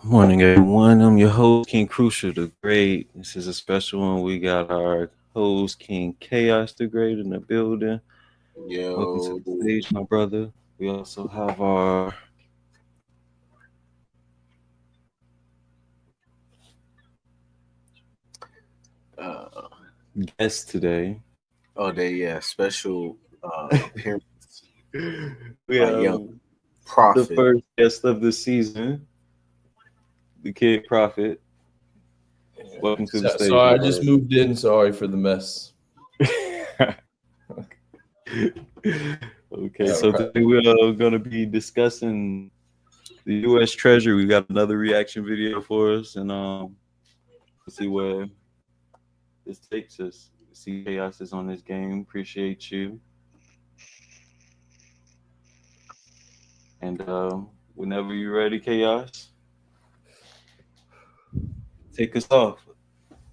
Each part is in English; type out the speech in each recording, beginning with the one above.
Morning, everyone. I'm your host, King Crucial the Great. This is a special one. We got our host, King Chaos the Great, in the building. Welcome to Yo, the stage, my brother. We also have our uh, guest today. special appearance We by have Young the Prophet. first guest of the season, the Kid Prophet. Welcome to the So stage, I my just brother. moved in. Sorry for the mess. Okay, All so right. today we're going to be discussing the U.S. Treasury. We got another reaction video for us, and we'll see where this takes us. See Chaos is on this game. Appreciate you. And whenever you're ready, Chaos, take us off.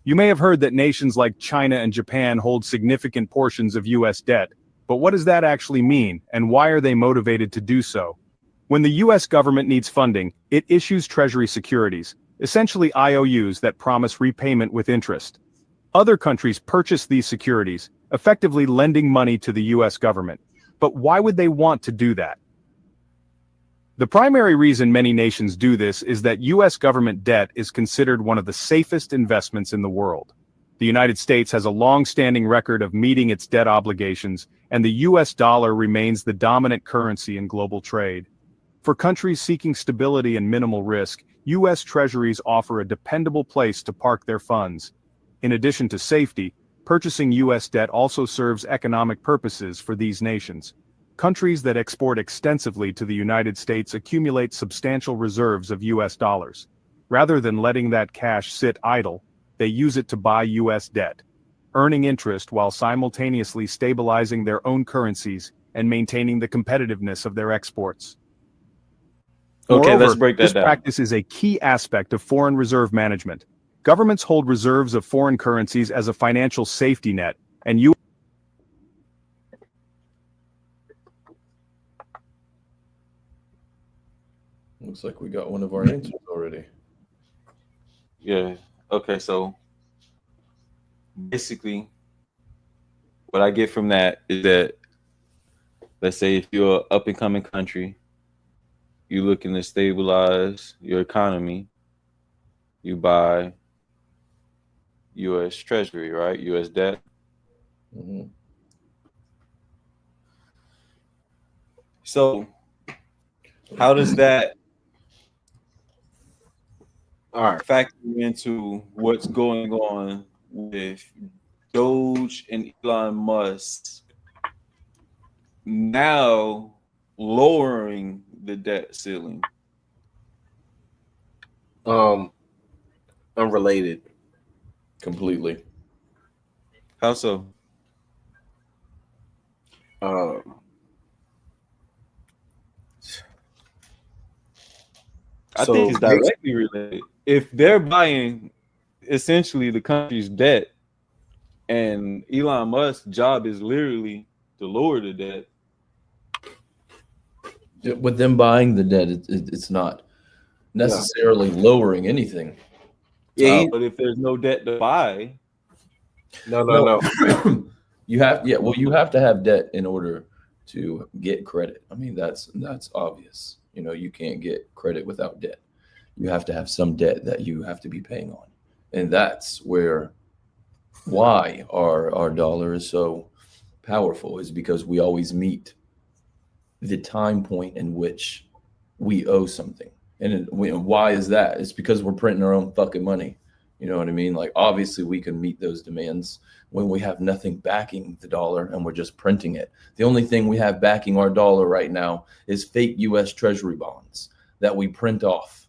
You may have heard that nations like China and Japan hold significant portions of U.S. debt, but what does that actually mean, and why are they motivated to do so? When the U.S. government needs funding, it issues Treasury securities, essentially IOUs that promise repayment with interest. Other countries purchase these securities, effectively lending money to the U.S. government. But why would they want to do that? The primary reason many nations do this is that U.S. government debt is considered one of the safest investments in the world. The United States has a long-standing record of meeting its debt obligations, and the U.S. dollar remains the dominant currency in global trade. For countries seeking stability and minimal risk, U.S. treasuries offer a dependable place to park their funds. In addition to safety, purchasing U.S. debt also serves economic purposes for these nations. Countries that export extensively to the United States accumulate substantial reserves of U.S. dollars. Rather than letting that cash sit idle, they use it to buy U.S. debt, earning interest while simultaneously stabilizing their own currencies and maintaining the competitiveness of their exports. Okay, let's Moreover, break this that down. practice is a key aspect of foreign reserve management. Governments hold reserves of foreign currencies as a financial safety net, and Looks like we got one of our answers already. Yeah. Okay, so basically, what I get from that is that, let's say, if you're an up and coming country, you're looking to stabilize your economy, you buy U.S. Treasury, right? U.S. debt. hmm So, how does that All right. factor into what's going on with Doge and Elon Musk now lowering the debt ceiling? Um, Unrelated. Completely. How so? Um, I think so it's directly related. If they're buying essentially the country's debt, and Elon Musk's job is literally to lower the debt. With them buying the debt, it's not no, necessarily lowering anything. yeah, But if there's no debt to buy, No, no. you have to have debt in order to get credit. I mean, that's obvious. You can't get credit without debt. You have to have some debt that you have to be paying on, and that's why our dollar is so powerful, is because we always meet the time point in which we owe something. Why is that? It's because we're printing our own fucking money. You know what I mean? Like, obviously, we can meet those demands when we have nothing backing the dollar and we're just printing it. The only thing we have backing our dollar right now is fake U.S. Treasury bonds that we print off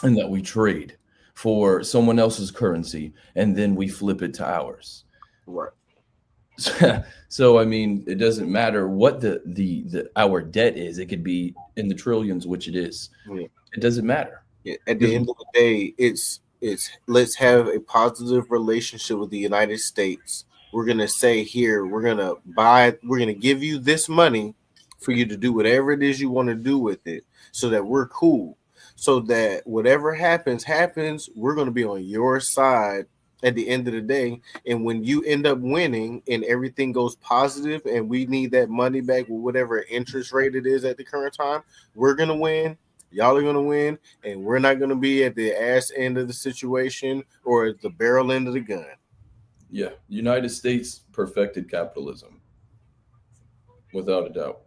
and that we trade for someone else's currency, and then we flip it to ours. Right. So I mean, it doesn't matter what the our debt is. It could be in the trillions, which it is. Yeah. It doesn't matter. Yeah. At the end of the day, it's let's have a positive relationship with the United States. We're gonna say here, we're gonna give you this money for you to do whatever it is you want to do with it, so that we're cool. so that whatever happens, we're going to be on your side at the end of the day. And when you end up winning and everything goes positive and we need that money back with whatever interest rate it is at the current time, we're going to win. Y'all are going to win. And we're not going to be at the ass end of the situation or at the barrel end of the gun. Yeah. United States perfected capitalism. Without a doubt.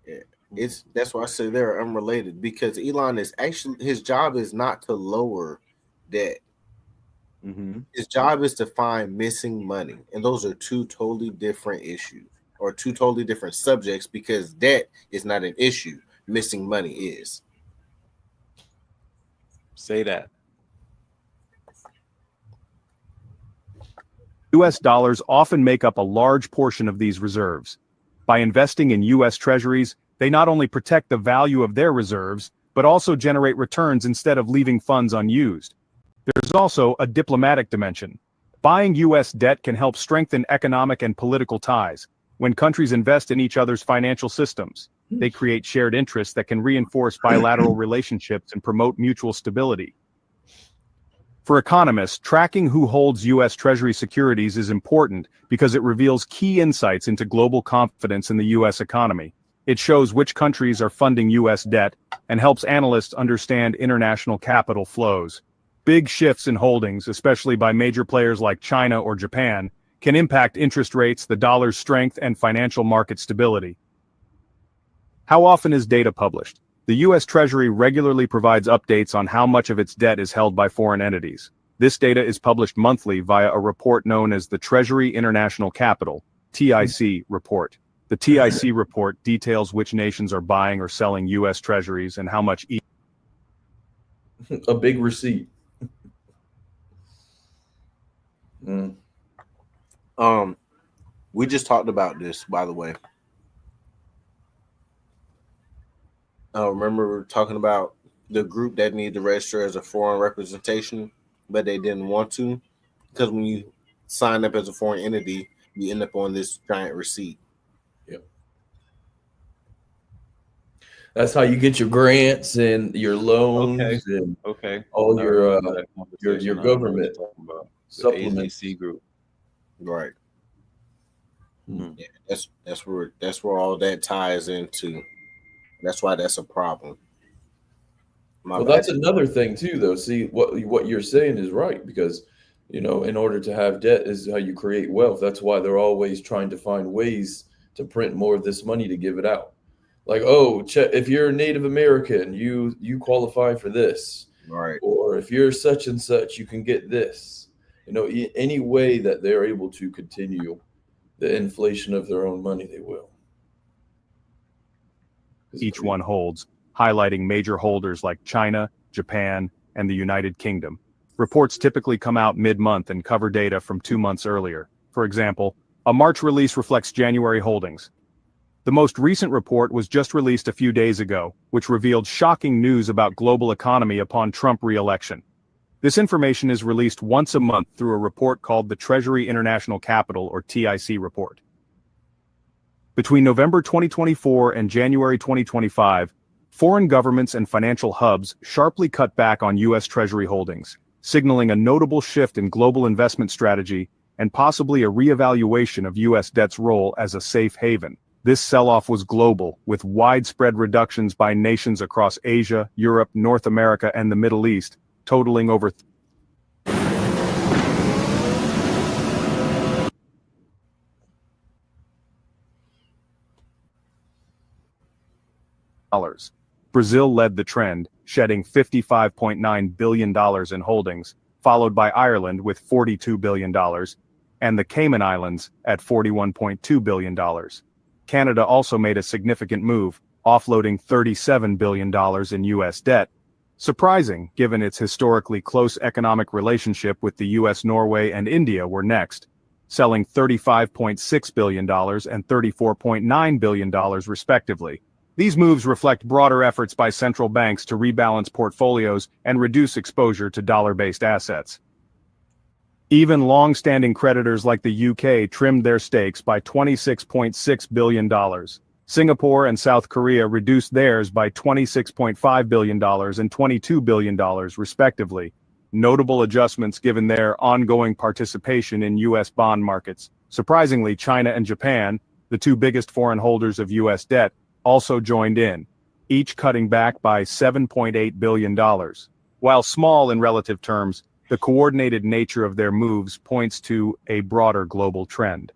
Yeah. That's why I say they're unrelated, because Elon is actually, his job is not to lower debt. Mm-hmm. His job is to find missing money, and those are two totally different issues or two totally different subjects, because debt is not an issue. Missing money is. Say that. U.S. dollars often make up a large portion of these reserves. By investing in U.S. treasuries, they not only protect the value of their reserves, but also generate returns instead of leaving funds unused. There's also a diplomatic dimension. Buying U.S. debt can help strengthen economic and political ties. When countries invest in each other's financial systems, they create shared interests that can reinforce bilateral relationships and promote mutual stability. For economists, tracking who holds U.S. Treasury securities is important because it reveals key insights into global confidence in the U.S. economy. It shows which countries are funding U.S. debt and helps analysts understand international capital flows. Big shifts in holdings, especially by major players like China or Japan, can impact interest rates, the dollar's strength, and financial market stability. How often is data published? The U.S. Treasury regularly provides updates on how much of its debt is held by foreign entities. This data is published monthly via a report known as the Treasury International Capital (TIC) report. The TIC report details which nations are buying or selling U.S. Treasuries and how much each. A big receipt. We just talked about this, by the way. Remember we were talking about the group that needed to register as a foreign representation, but they didn't want to, because when you sign up as a foreign entity, you end up on this giant receipt. Yep. That's how you get your grants and your loans and all your government supplements. AZC group. Right. Yeah, that's where all that ties into. That's why that's a problem. Well, that's another thing too, though. See, what you're saying is right, because in order to have debt is how you create wealth. That's why they're always trying to find ways to print more of this money to give it out. Like, if you're a Native American, you qualify for this, right? Or if you're such and such, you can get this. Any way that they're able to continue the inflation of their own money, they will. Each one holds, highlighting major holders like China, Japan, and the United Kingdom. Reports typically come out mid-month and cover data from 2 months earlier. For example, a March release reflects January holdings. The most recent report was just released a few days ago, which revealed shocking news about global economy upon Trump re-election. This information is released once a month through a report called the Treasury International Capital or TIC report. Between November 2024 and January 2025, foreign governments and financial hubs sharply cut back on U.S. Treasury holdings, signaling a notable shift in global investment strategy and possibly a re-evaluation of U.S. debt's role as a safe haven. This sell-off was global, with widespread reductions by nations across Asia, Europe, North America, and the Middle East, totaling over $. Brazil led the trend, shedding $55.9 billion in holdings, followed by Ireland with $42 billion, and the Cayman Islands at $41.2 billion. Canada also made a significant move, offloading $37 billion in U.S. debt. Surprising, given its historically close economic relationship with the U.S. Norway and India were next, selling $35.6 billion and $34.9 billion respectively. These moves reflect broader efforts by central banks to rebalance portfolios and reduce exposure to dollar-based assets. Even long-standing creditors like the UK trimmed their stakes by $26.6 billion, Singapore and South Korea reduced theirs by $26.5 billion and $22 billion, respectively. Notable adjustments given their ongoing participation in U.S. bond markets. Surprisingly, China and Japan, the two biggest foreign holders of U.S. debt, also joined in, each cutting back by $7.8 billion. While small in relative terms, the coordinated nature of their moves points to a broader global trend.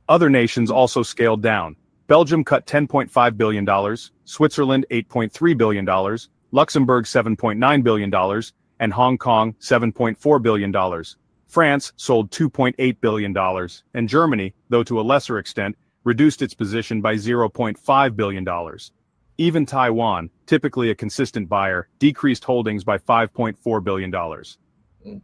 Other nations also scaled down. Belgium cut $10.5 billion, Switzerland $8.3 billion, Luxembourg $7.9 billion, and Hong Kong $7.4 billion. France sold $2.8 billion, and Germany, though to a lesser extent, reduced its position by $0.5 billion. Even Taiwan, typically a consistent buyer, decreased holdings by $5.4 billion.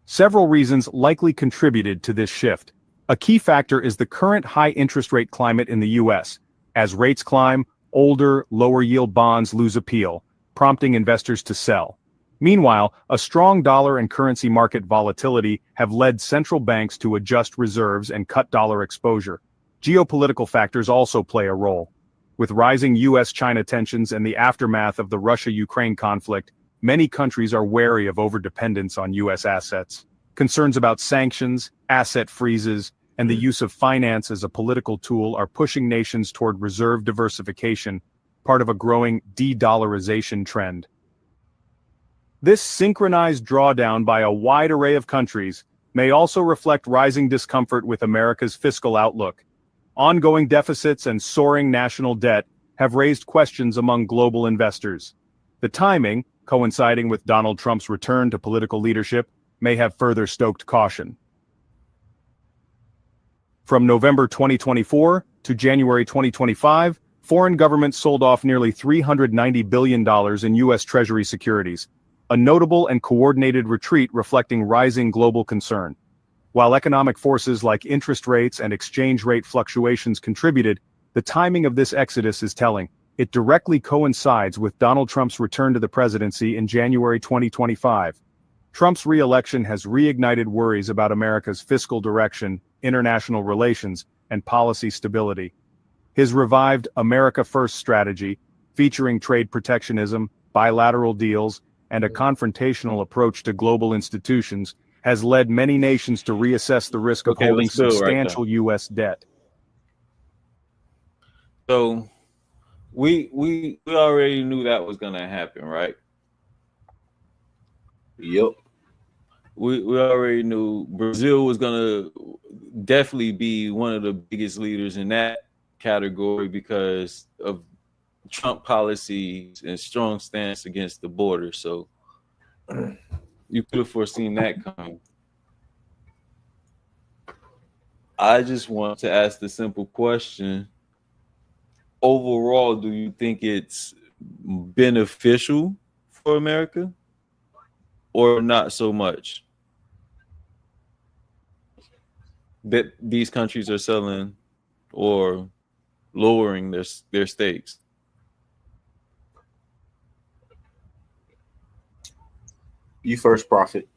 Several reasons likely contributed to this shift. A key factor is the current high interest rate climate in the U.S. As rates climb, older, lower-yield bonds lose appeal, prompting investors to sell. Meanwhile, a strong dollar and currency market volatility have led central banks to adjust reserves and cut dollar exposure. Geopolitical factors also play a role. With rising U.S.-China tensions and the aftermath of the Russia-Ukraine conflict, many countries are wary of overdependence on U.S. assets. Concerns about sanctions, asset freezes, and the use of finance as a political tool are pushing nations toward reserve diversification, part of a growing de-dollarization trend. This synchronized drawdown by a wide array of countries may also reflect rising discomfort with America's fiscal outlook. Ongoing deficits and soaring national debt have raised questions among global investors. The timing, coinciding with Donald Trump's return to political leadership, may have further stoked caution. From November 2024 to January 2025, foreign governments sold off nearly $390 billion in U.S. Treasury securities, a notable and coordinated retreat reflecting rising global concern. While economic forces like interest rates and exchange rate fluctuations contributed, the timing of this exodus is telling. It directly coincides with Donald Trump's return to the presidency in January 2025. Trump's re-election has reignited worries about America's fiscal direction, international relations, and policy stability. His revived America First strategy, featuring trade protectionism, bilateral deals, and a confrontational approach to global institutions, has led many nations to reassess the risk of holding substantial U.S. debt. So we already knew that was going to happen, right? Yep. We already knew Brazil was going to definitely be one of the biggest leaders in that category because of Trump policies and strong stance against the border. So you could have foreseen that coming. I just want to ask the simple question. Overall, do you think it's beneficial for America or not so much that these countries are selling or lowering their stakes? You first, Prophet.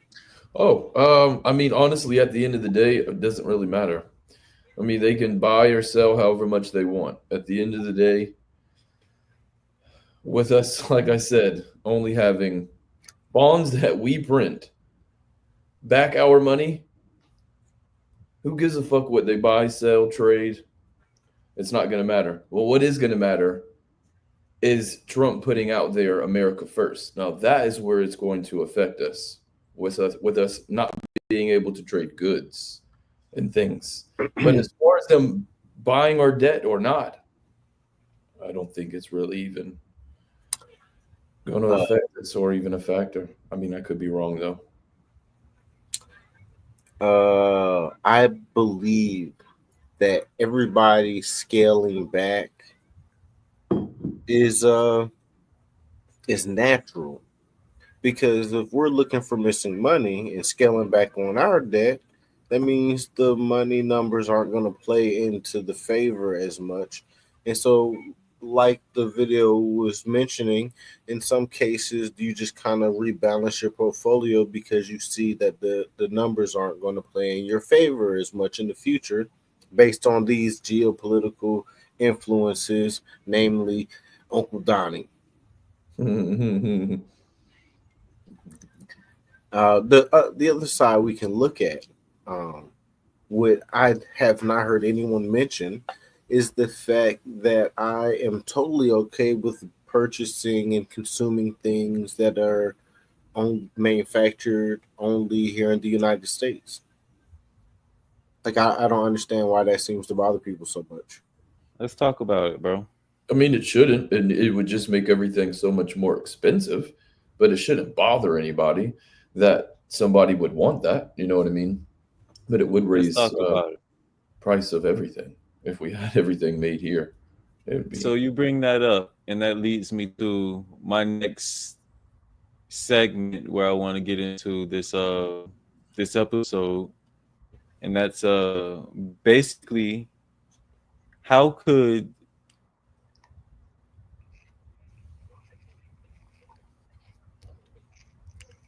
I mean, honestly, at the end of the day, it doesn't really matter. I mean, they can buy or sell however much they want. At the end of the day, with us, like I said, only having bonds that we print, back our money, who gives a fuck what they buy, sell, trade? It's not going to matter. Well, what is going to matter is Trump putting out there America First. Now, that is where it's going to affect us, with us not being able to trade goods and things. But as far as them buying our debt or not, I don't think it's really even going to affect us or even a factor. I mean, I could be wrong, though. I believe that everybody scaling back is natural, because if we're looking for missing money and scaling back on our debt, that means the money numbers aren't going to play into the favor as much. And so, like the video was mentioning, in some cases, you just kind of rebalance your portfolio because you see that the numbers aren't going to play in your favor as much in the future based on these geopolitical influences, namely Uncle Donnie. The other side we can look at, what I have not heard anyone mention, is the fact that I am totally okay with purchasing and consuming things that are manufactured only here in the United States. Like I don't understand why that seems to bother people so much. Let's talk about it, bro. I mean, it shouldn't, and it would just make everything so much more expensive. But it shouldn't bother anybody that somebody would want that. You know what I mean? But it would Let's raise talk about it. price of everything if we had everything made here. It would So be you bring that up, and that leads me to my next segment where I want to get into this episode, and that's basically how could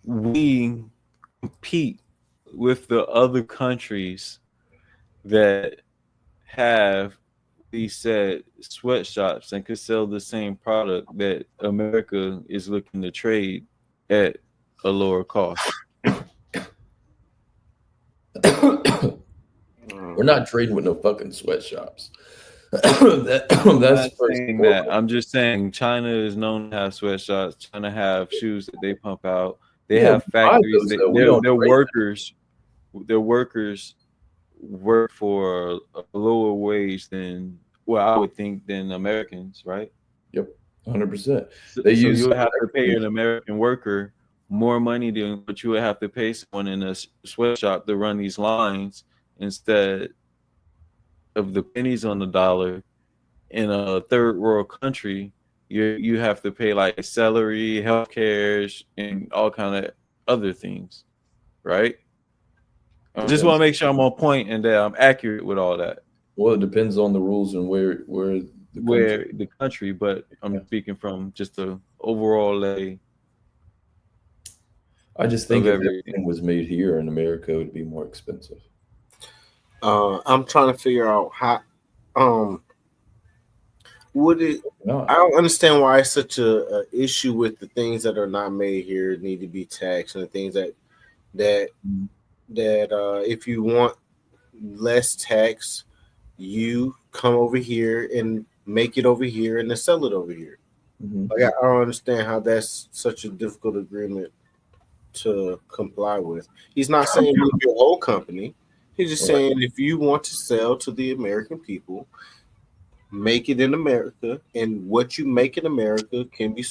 we compete with the other countries that have these said sweatshops and could sell the same product that America is looking to trade at a lower cost. We're not trading with no fucking sweatshops. I'm That's not first saying and that. foremost. I'm just saying China is known to have sweatshops. China have shoes that they pump out. They Yeah, have we buy factories. those though. We don't Their trade workers work for a lower wage than, well, I would think, than Americans, right? them. Yep, 100%. So, They so use you would have to pay factories. an American worker more money than what you would have to pay someone in a sweatshop to run these lines instead of the pennies on the dollar in a third world country. You have to pay like salary, health cares, and all kind of other things, right? I just want to Depends. make sure I'm on point and that I'm accurate with all that. Well, it depends on the rules and where the country. Where the country, but I'm Yeah. speaking from just the overall lay I just think of if everything. everything was made here in America, it would be more expensive. I'm trying to figure out how um would it. Not. I don't understand why it's such a issue with the things that are not made here need to be taxed, and the things that Mhm. if you want less tax, you come over here and make it over here and then sell it over here. Mhm. Like I don't understand how that's such a difficult agreement to comply with. He's not saying leave your whole company. He's just Right. saying if you want to sell to the American people, make it in America, and what you make in America can be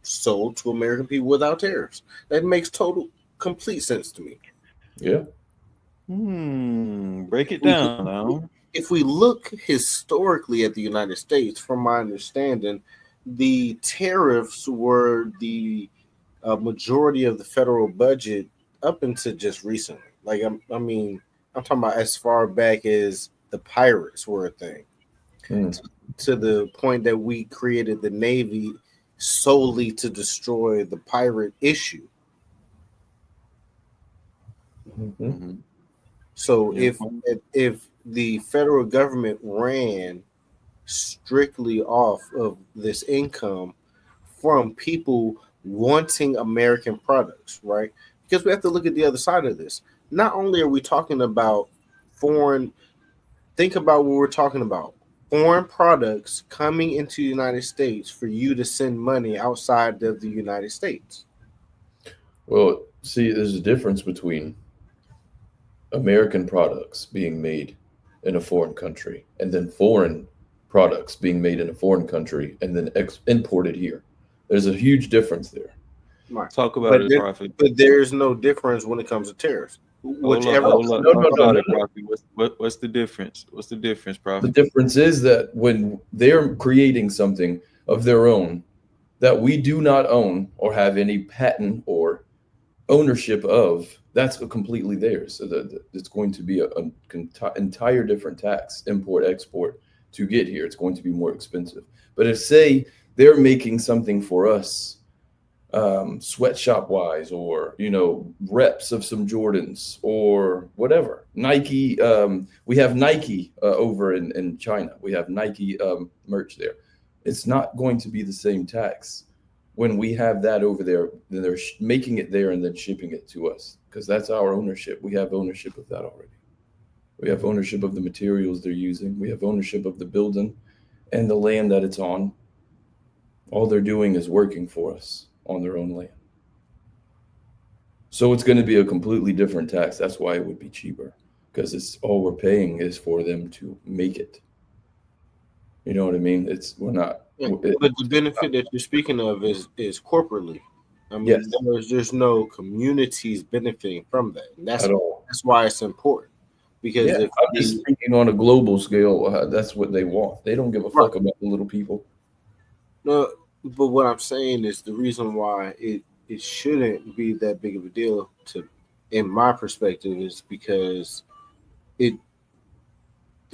sold to American people without tariffs. That makes total complete sense to me. Yeah. Break If it we down now. if we look historically at the United States, from my understanding, the tariffs were the majority of the federal budget up until just recently. Like I mean, I'm talking about as far back as the pirates were a thing, Mm. to the point that we created the Navy solely to destroy the pirate issue. Mhm. Mm-hmm. So Yeah. if the federal government ran strictly off of this income from people wanting American products, right? Because we have to look at the other side of this. Not only are we talking about foreign, think about what we're talking about. Foreign products coming into the United States for you to send money outside of the United States. Well, see, there's a difference between American products being made in a foreign country and then foreign products being made in a foreign country and then imported here. There's a huge difference there. Right. Talk about But it, there, Prophet. but there's no difference when it comes to tariffs. Whichever No, Hold up. no, Talk no, no, about no, it, no. Prophet. What's the difference? What's the difference, The Prophet? difference is that when they're creating something of their own that we do not own or have any patent or ownership of, that's completely theirs. So it's going to be an entire different tax, import, export, to get here. It's going to be more expensive. But if, say, they're making something for us sweatshop wise, or reps of some Jordans or whatever. Nike, we have Nike over in China. We have Nike merch there. It's not going to be the same tax when we have that over there. Then they're making it there and then shipping it to us, because that's our ownership. We have ownership of that already. We have ownership of the materials they're using. We have ownership of the building and the land that it's on. All they're doing is working for us on their own land. So it's going to be a completely different tax. That's why it would be cheaper, because it's all we're paying is for them to make it. You know what I mean? We're not. Yeah, but the benefit that you're speaking of is corporately. I mean, Yes. there's no communities benefiting from that. And At all. that's why it's important. Because Yeah, if I'm just speaking on a global scale. That's what they want. They don't give a fuck about the little people. no, but what I'm saying is the reason why it shouldn't be that big of a deal in my perspective, is because the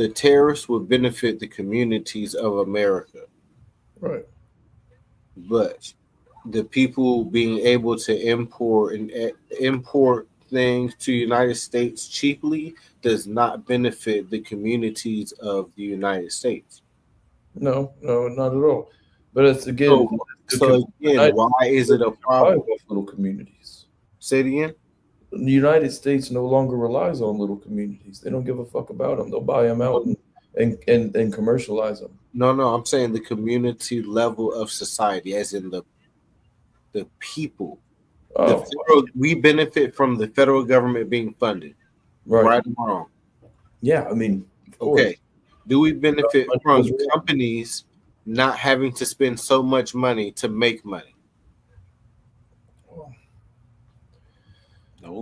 tariffs would benefit the communities of America. Right. But the people being able to import things to the United States cheaply does not benefit the communities of the United States. No, not at all. But it's again, So again, why is it a problem? Little communities. Say it again. The United States no longer relies on little communities. They don't give a fuck about them. They'll buy them out and commercialize them. No, I'm saying the community level of society, as in the people. Oh, We benefit from the federal government being funded. Right or wrong? Yeah, I mean, okay. Do we benefit from companies not having to spend so much money to make money?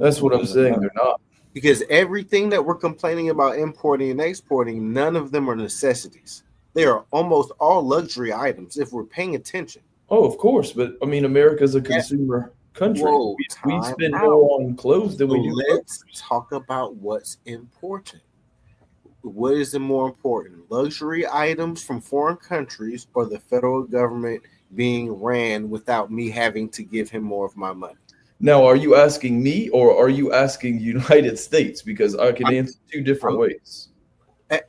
That's what I'm saying. They're not. Because everything that we're complaining about importing and exporting, none of them are necessities. They are almost all luxury items if we're paying attention. Oh, of course. But I mean, America's a consumer country. Whoa, we spend more on clothes than we do. Let's talk about what's important. What is the more important? Luxury items from foreign countries, or the federal government being ran without me having to give him more of my money? Now, are you asking me, or are you asking United States? Because I can answer two different ways.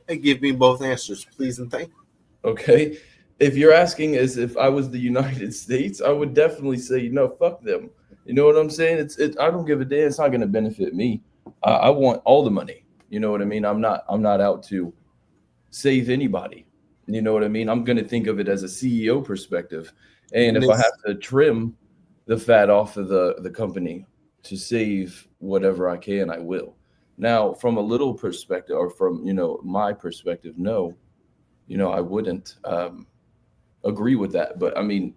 Give me both answers, please and thank you. Okay. If you're asking as if I was the United States, I would definitely say, fuck them. You know what I'm saying? I don't give a damn. It's not going to benefit me. I want all the money. You know what I mean? I'm not out to save anybody. You know what I mean? I'm going to think of it as a CEO perspective. And if I have to trim the fat off of the company to save whatever I can, I will. Now, from a little perspective, or from, my perspective, no, I wouldn't agree with that. But I mean,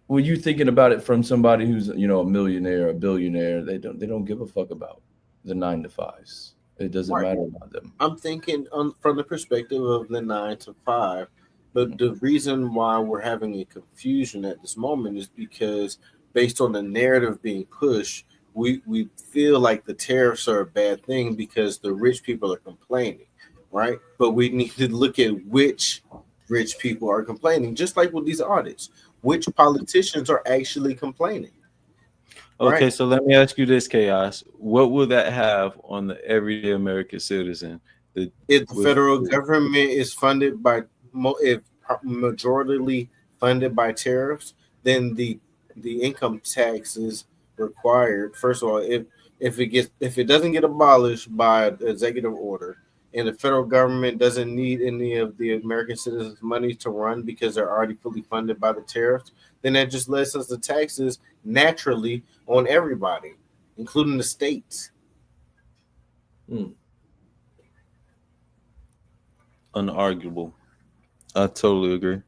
when you're thinking about it from somebody who's, a millionaire, a billionaire, they don't give a fuck about the 9 to 5s. It doesn't matter about them. I'm thinking from the perspective of the 9 to 5. But the reason why we're having a confusion at this moment is because based on the narrative being pushed, we feel like the tariffs are a bad thing because the rich people are complaining, right? But we need to look at which rich people are complaining, just like with these audits. Which politicians are actually complaining? Okay, right? So let me ask you this, Chaos. What will that have on the everyday American citizen? If the federal government is funded by if majority funded by tariffs, then the income tax is required. First of all, if it doesn't get abolished by executive order, and the federal government doesn't need any of the American citizens' money to run because they're already fully funded by the tariffs, then that just lets us the taxes naturally on everybody, including the states. Unarguable. I totally agree.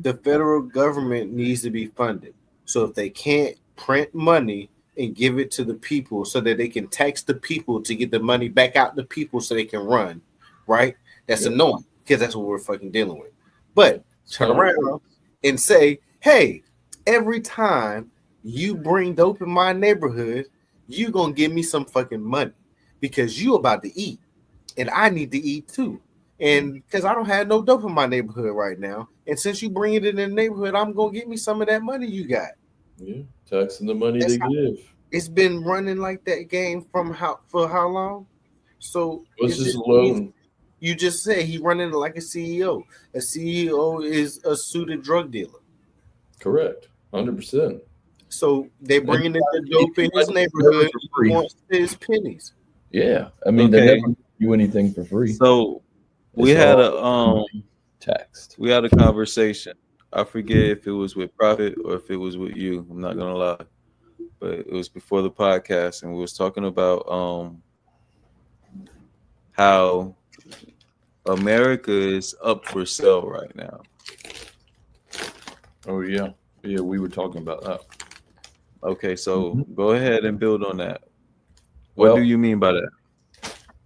The federal government needs to be funded. So if they can't print money and give it to the people so that they can tax the people to get the money back out to people so they can run, right? That's annoying because that's what we're fucking dealing with. But turn around and say, hey, every time you bring dope in my neighborhood, you're going to give me some fucking money because you about to eat and I need to eat too. And because I don't have no dope in my neighborhood right now, and since you bring it in the neighborhood, I'm gonna get me some of that money you got. Yeah, taxing the money That's they how give. it's been running like that game from how long? So What's it's this just easy. alone? You just said he running like a CEO. A CEO is a suited drug dealer. Correct, 100%. So they And bringing in the you dope in buy his things never neighborhood. for He free. wants his pennies. Yeah, I mean they never Okay, give you anything for free. so we It's had all a taxed. conversation. I forget if it was with Prophet or if it was with you. I'm not gonna lie, but it was before the podcast, and we was talking about how America is up for sale right now. Oh yeah, yeah. We were talking about that. Okay, so Mhm. go ahead and build on that. What do Well, you mean by that?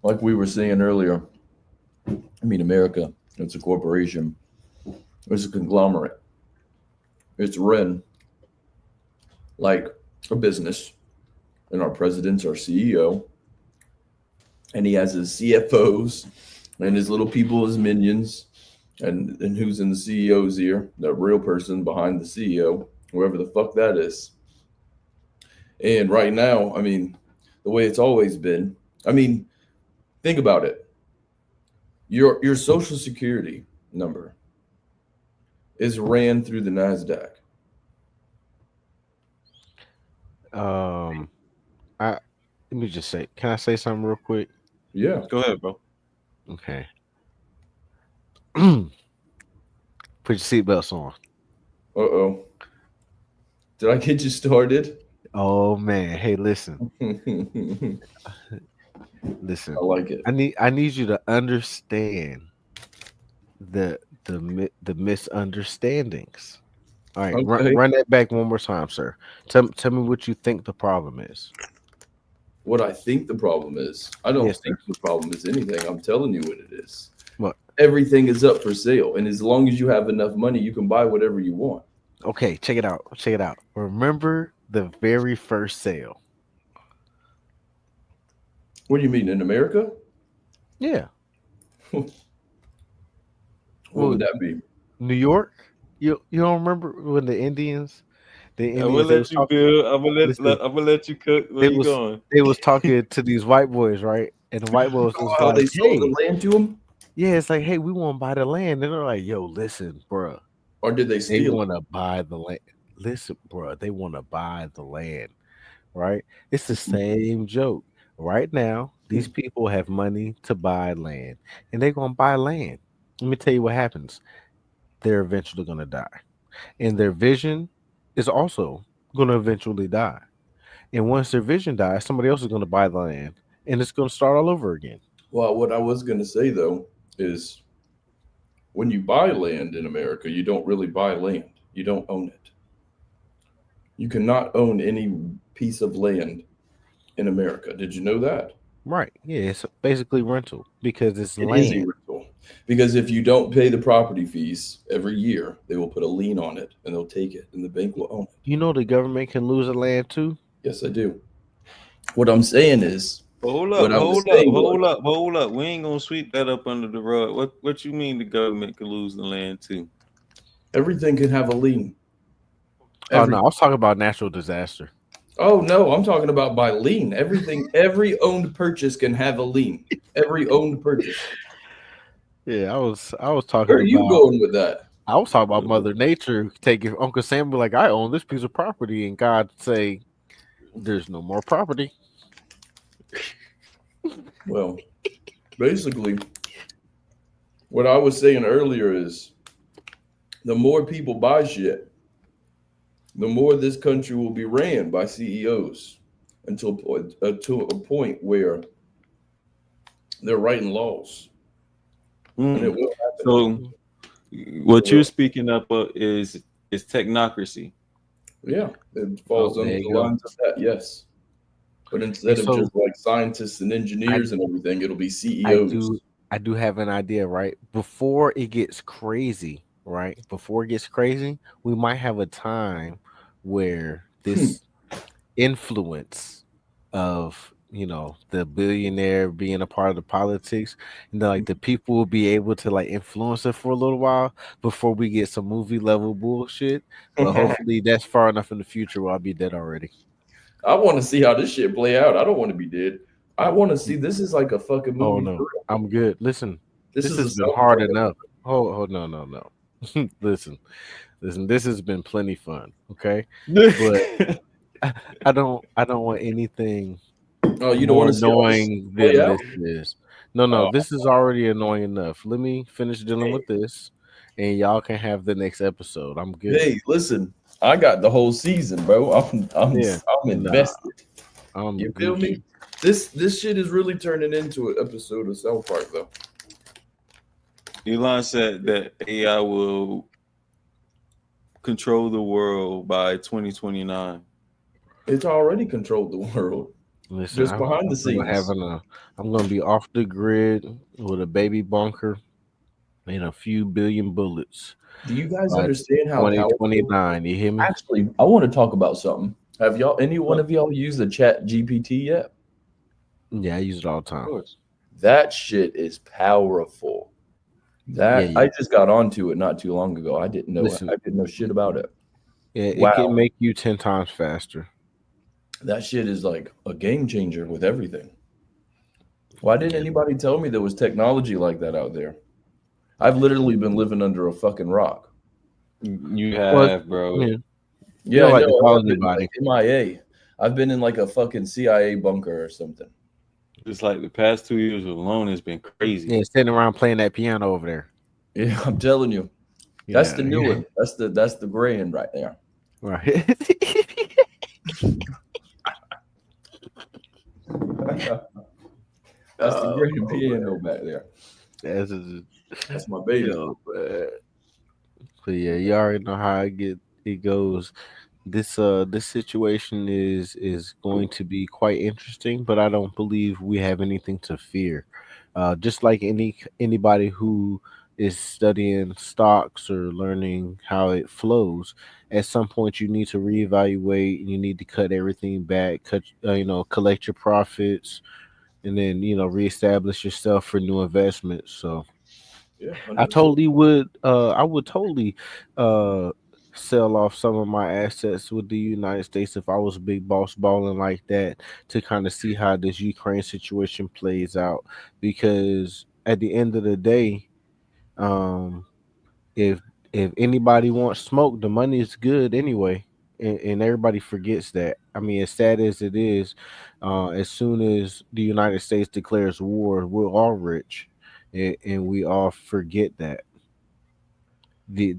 like we were saying earlier, I mean America. It's a corporation. It's a conglomerate. It's run like a business, and our president's our CEO, and he has his CFOs and his little people, his minions, and who's in the CEO's ear, the real person behind the CEO, whoever the fuck that is. And right now, I mean, the way it's always been, I mean, think about it. Your social security number is ran through the NASDAQ. Um, I let me just say, can I say something real quick? Yeah. Go ahead, bro. Okay. Put your seatbelts on. Uh-oh. Did I get you started? Oh man, hey, listen, I listen. like it. I need you to understand the misunderstandings. All right, Okay. run that back one more time, sir. Tell me what you think the problem is. What I think the problem is, I don't Yes, sir. think the problem is anything. I'm telling you what it is. What? Everything is up for sale. And as long as you have enough money, you can buy whatever you want. Okay, check it out. Check it out. Remember the very first sale? What do you mean in America? Yeah. What Well, would that be? New York. You don't remember when the I'm gonna Indians they was let you talking. build. Listen, I'm gonna let you cook. Where they you was going? they was talking to these white boys, right? And the white boys Oh, was how they like, sold "Hey, the land to them? yeah, it's like, hey, we want to buy the land." And they're like, "Yo, listen, bruh, Or did they they steal it? want to buy the land. Listen, bruh, they want to buy the land, right? It's the same joke. Right now, these people have money to buy land, and they're gonna buy land. Let me tell you what happens. They're eventually gonna die, and their vision is also gonna eventually die. And once their vision dies, somebody else is gonna buy the land, and it's gonna start all over again. Well, what I was going to say though is when you buy land in America, you don't really buy land. You don't own it. You cannot own any piece of land in America. Did you know that? Right. Yeah, it's basically rental because it's It is a land. rental. Because if you don't pay the property fees every year, they will put a lien on it and they'll take it and the bank will own it. You know the government can lose a land too. Yes, I do. What I'm saying is, Hold up, what I was hold up, saying was, hold up, hold up. We ain't gonna sweep that up under the rug. What you mean the government could lose the land too? everything can have a lien. Oh no, Every I was talking about natural disaster. Oh no, I'm talking about by lien. Everything, every owned purchase can have a lien. Every owned purchase. Yeah, I was Where talking are you about going with that? Mother Nature taking Uncle Sam be like, I own this piece of property, and God say there's no more property. Well, basically, what I was saying earlier is the more people buy shit, the more this country will be ran by CEOs to a point where they're writing laws, and it Mm. will happen. So It what you're will. speaking up is technocracy. Yeah, it Oh, falls there under you the go. lines of that. Yes, but And instead of so just like scientists and I engineers and everything, it'll be I CEOs. do I do have an idea, right? Before it gets crazy, right? Before it gets crazy, we might have a time where this influence of the billionaire being a part of the politics, and then like the people will be able to like influence it for a little while before we get some movie level bullshit. But hopefully that's far enough in the future where I'll be dead already. I want to see how this shit play out. I don't want to be dead. I want to see this is like a fucking Oh movie no, for real. I'm good. Listen, This this is a has been South hard Park. enough. Oh no, no, no. Listen, listen. This has been plenty fun. Okay, but I don't want anything Oh, you don't more want to see all this annoying play than out? this is. No, no, Oh, this is already annoying enough. Let me finish dealing with this, and y'all can have the next episode. I'm good. hey, listen, I got the whole season, bro. Yeah, I'm nah, invested. I'm You feel me? Gucci. This shit is really turning into an episode of South Park, though. Elon said that AI will control the world by 2029. It's already controlled the world, Listen, just behind the I'm scenes. I'm gonna be off the grid with a baby bunker and a few billion bullets Do you guys by understand how powerful? 2029. You hear me? Actually, I want to talk about something. Have y'all, any one What? of y'all used the Chat GPT yet? Yeah, I use it all the Of time. course. That shit is powerful. Yeah, That yeah. I just got onto it not too long ago. I didn't know. Listen, I didn't know shit about it. yeah, it Wow, can make you 10 times faster. that shit is like a game changer with everything. Why didn't Yeah, anybody tell me there was technology like that out there? I've literally been living under a fucking rock. You well, have, bro. yeah, you Yeah, don't I like know. to I call have been anybody. like MIA. I've been in like a fucking CIA bunker or something. It's like the past 2 years alone has been crazy. Yeah, sitting around playing that piano over there. Yeah, I'm telling you, that's Yeah, the new one. That's the grand right there. right. That's the Oh, grand piano back there. that's just, That's my baby. man. But yeah, you already know how it goes. This situation is going to be quite interesting, but I don't believe we have anything to fear. Just like anybody who is studying stocks or learning how it flows, at some point you need to reevaluate. You need to cut everything back, collect your profits, and then reestablish yourself for new investments. So Yeah, I 100%. totally would. I would totally uh, sell off some of my assets with the United States if I was big boss balling like that to kind of see how this Ukraine situation plays out. Because at the end of the day, um, if anybody wants smoke, the money is good anyway, and everybody forgets that. I mean, as sad as it is, as soon as the United States declares war, we're all rich, and we all forget that Yeah,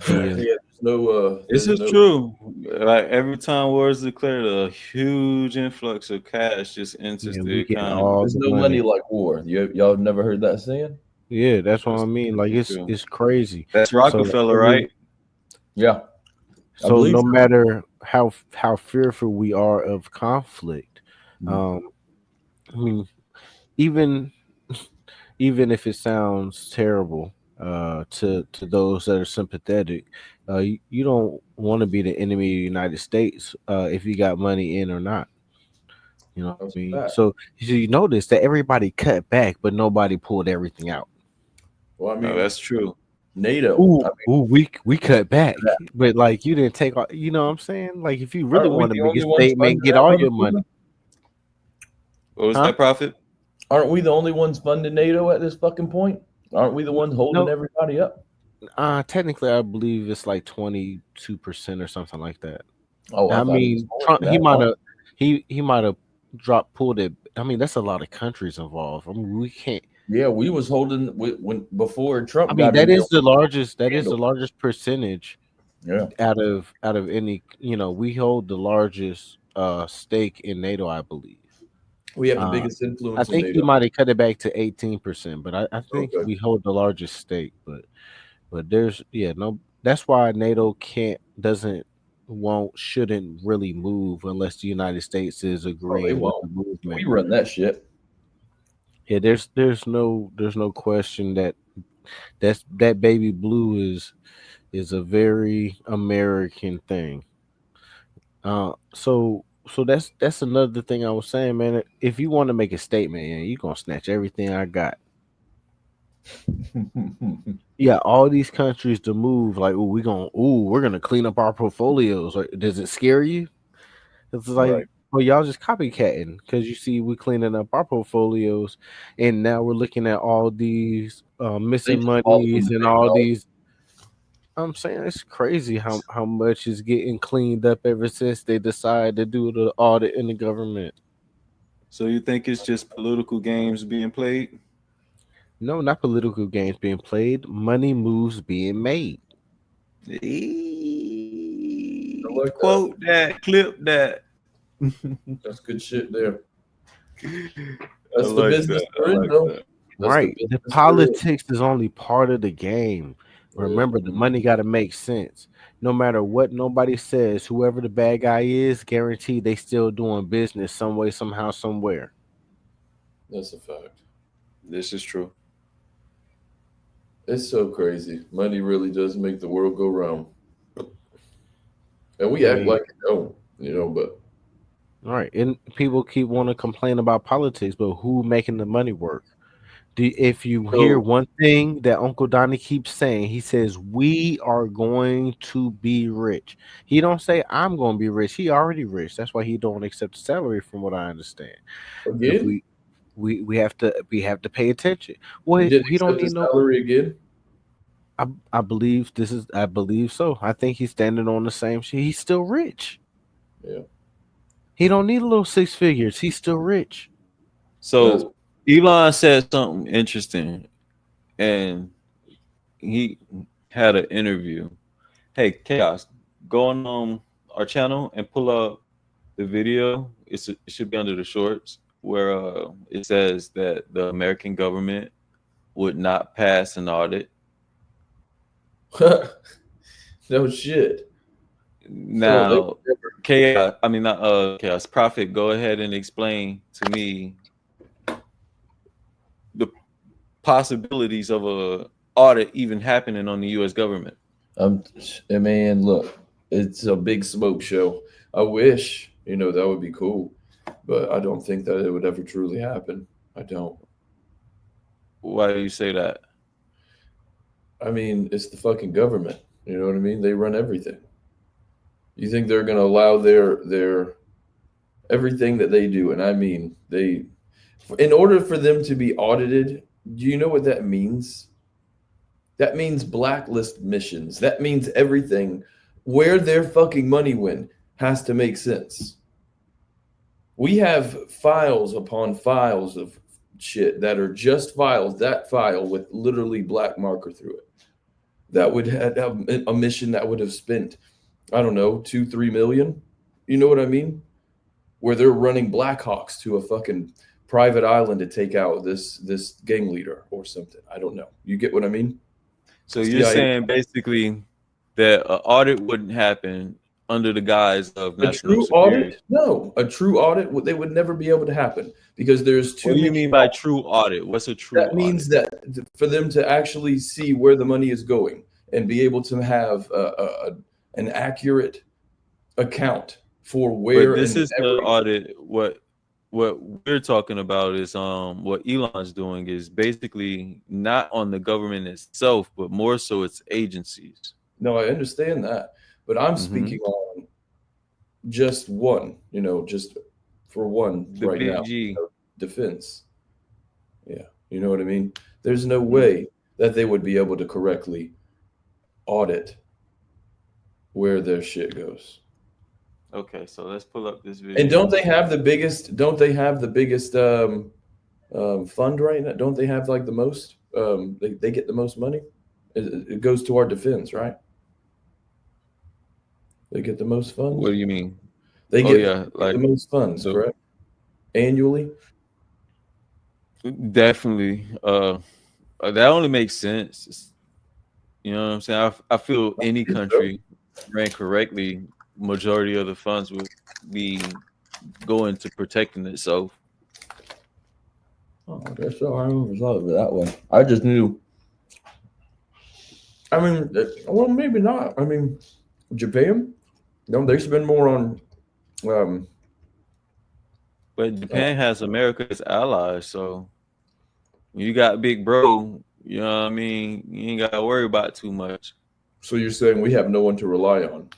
This there's is no, true. Like every time war is declared, a huge influx of cash just enters the we get economy. all there's the no money money. like war. Y'all have never heard that saying? Yeah, that's what I That's mean. Like definitely it's true. it's crazy. That's So Rockefeller, right? Yeah, I so believe no so. matter how fearful we are of conflict, Mhm. um, I mean, even even if it sounds terrible to those that are sympathetic, you don't want to be the enemy of the United States if you got money in or not. You know That's what I a mean? fact. So you notice that everybody cut back, but nobody pulled everything out. Well, I No, mean, that's true. NATO. Ooh, I ooh, we cut back, mean, but like you didn't take all. You know what I'm saying? Like if you really aren't we want to the make a only ones statement, funding get that all your money, motherfucker? What was huh? that, Prophet? Aren't we the only ones funding NATO at this fucking point? Aren't we the ones holding No, everybody up? technically, I believe it's like 22% or something like that. Oh, I I thought it was mean, more Trump than that. Oh, he might have pulled it. I mean, that's a lot of countries involved. I mean, we can't. yeah, we was holding when before I Trump mean, got in that there. is the largest. That is the Handle. largest percentage Yeah, out of any. We hold the largest stake in NATO, I believe. we have the Uh, biggest I influence in think he NATO. might have cut it back to 18%, but I think Okay. we hold the largest stake. But there's no. That's why NATO doesn't won't shouldn't really move unless the United States is Oh, they agreeing with won't. the movement. We run that shit. Yeah, there's no question that baby blue is a very American thing. So So that's another thing I was saying, man. If you want to make a statement, yeah, you gonna snatch everything I got. Yeah, all these countries to move like, we're gonna clean up our portfolios. Like, does it scare you? It's Right. like, well, y'all just copycatting because you see we cleaning up our portfolios, and now we're looking at all these They missing just follow monies the and all technology. these. I'm saying it's crazy how much is getting cleaned up ever since they decided to do the audit in the government. So you think it's just political games being played? No, not political games being played. Money moves being made. I like that. Quote that, clip that. That's good shit there. I That's the like business that. I they're in, like though. that. That's the Right. The business they're in. politics is only part of the game. Remember, the money got to make sense. No matter what nobody says, whoever the bad guy is, guaranteed they still doing business some way, somehow, somewhere. That's a fact. This is true. It's so crazy. Money really does make the world go round. And we I act mean, like it don't, but right. And people keep want to complain about politics, but who making the money work? If you hear so one thing that Uncle Donnie keeps saying, he says we are going to be rich. He don't say I'm going to be rich. He already rich. That's why he don't accept salary, from what I understand. But if again, we have to pay attention. he Well, didn't he don't accept need his no. salary again. I believe so. I think he's standing on the same shit. He's still rich. Yeah, He don't need a little six figures. He's still rich. that's So Elon said something interesting, and he had an interview. Hey, Chaos, go on our channel and pull up the video. It should be under the shorts where it says that the American government would not pass an audit. no shit. So they Now, Chaos, I mean not Chaos, Prophet, go ahead and explain to me the possibilities of a audit even happening on the U.S. government. um, man, look, it's a big smoke show. I wish that would be cool, but I don't think that it would ever truly happen. I don't. Why do you say that? I mean, it's the fucking government. You know what I mean? They run everything. You think they're going to allow their everything that they do, and I mean they, in order for them to be audited, do you know what that means? That means blacklist missions. That means everything where their fucking money went has to make sense. We have files upon files of shit that are just files, that file with literally black marker through it. That would have a mission that would have spent, I don't know, 2-3 million. You know what I mean? Where they're running Blackhawks to a fucking private island to take out this gang leader or something. I don't know. You get what I mean? So you're CIA. saying basically that an audit wouldn't happen under the guise of A national true security. audit? No, a true audit. They would never be able to happen because there's What too do you many. mean by true audit? What's a true That audit? means that for them to actually see where the money is going and be able to have an accurate account for But where this and is the every. audit. What we're talking about is what Elon's doing is basically not on the government itself, but more so its agencies. No, I understand that, but I'm Hmm. speaking on just one. Just for one The right big now. G. Defense. Yeah, you know what I mean. There's no Mhm. way that they would be able to correctly audit where their shit goes. Okay, so let's pull up this And video. Don't they have the biggest fund right now? Don't they have like the most? They get the most money. It goes to our defense, right? They get the most What funds. do you mean? They Oh get, yeah, get the like most funds, the correct? Annually. definitely. That only makes sense. You know what I'm saying? I feel I any think so. country ran correctly, majority of the funds would be going to protecting itself. Oh, I guess so. I never thought of it that way. I just knew. I mean, well, maybe not. I mean, Japan, they spend more on um, But Japan has America as allies, so you got big bro. You know what I mean? You ain't got to worry about too much. So you're saying we have no one to rely on?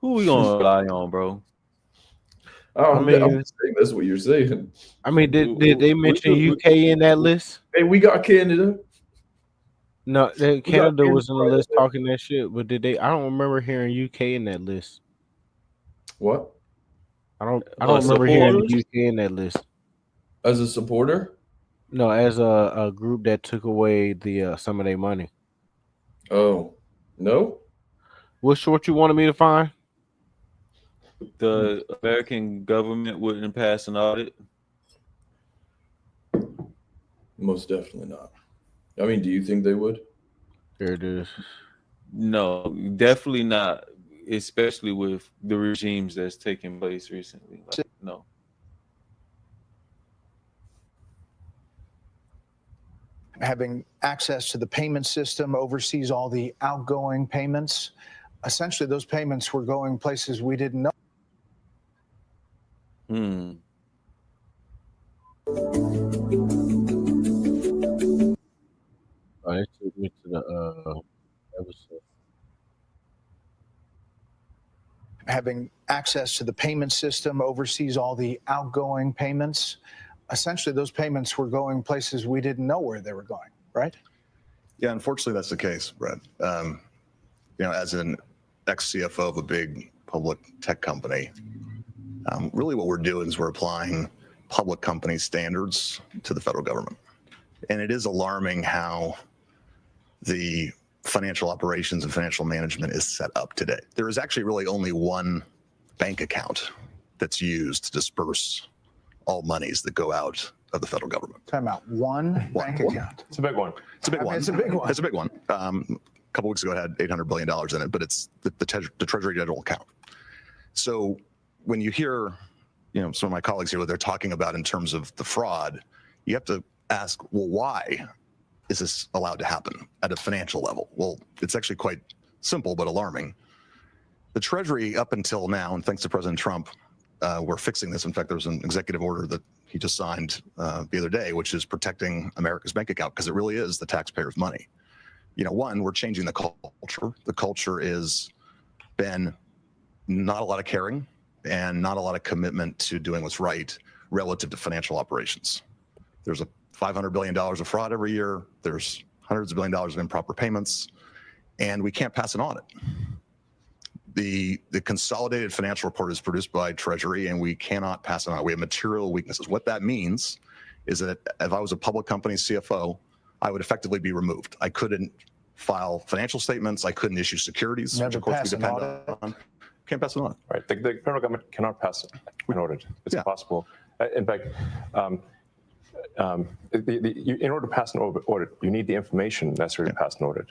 Who we gonna rely on, bro? I'm mean, just saying that's what you're saying. did they mention UK in that list? Hey, we got Canada. No, got Canada was Canada on the right list there. talking that shit, but did they? I don't remember hearing UK in that list. What? I don't remember hearing the UK in that list. As a supporter? No, as a group that took away the some of their money. Oh, no. What short you wanted me to find? The American government wouldn't pass an audit. Most definitely not. I mean, do you think they would? There it is. No, definitely not. Especially with the regimes that's taking place recently. Like, no. Having access to the payment system oversees all the outgoing payments. Essentially, those payments were going places we didn't know. Oh, they took me to the episode. Having access to the payment system oversees all the outgoing payments. Essentially, those payments were going places we didn't know where they were going, right? Yeah, unfortunately, that's the case, Brett. As an ex-CFO of a big public tech company, really what we're doing is we're applying public company standards to the federal government. And it is alarming how the financial operations and financial management is set up today. There is actually really only one bank account that's used to disperse all monies that go out of the federal government. Time out. One bank account. It's a big one. It's a big one. It's a big one. It's a big one. A couple weeks ago, it had $800 billion in it, but it's the Treasury general account. So when you hear, some of my colleagues here, what they're talking about in terms of the fraud, you have to ask, well, why is this allowed to happen at a financial level? Well, it's actually quite simple but alarming. The Treasury, up until now, and thanks to President Trump, we're fixing this. In fact, there was an executive order that he just signed the other day, which is protecting America's bank account, because it really is the taxpayers' money. One, we're changing the culture. The culture is been not a lot of caring and not a lot of commitment to doing what's right relative to financial operations. There's a $500 billion of fraud every year. There's hundreds of billion dollars of improper payments, and we can't pass an audit. The consolidated financial report is produced by Treasury, and we cannot pass it on. We have material weaknesses. What that means is that if I was a public company CFO, I would effectively be removed. I couldn't file financial statements. I couldn't issue securities, which of course we depend on. Can't pass it on. Right. The federal government cannot pass an audit. It's impossible. In fact, in order to pass an audit, you need the information necessary to pass an audit.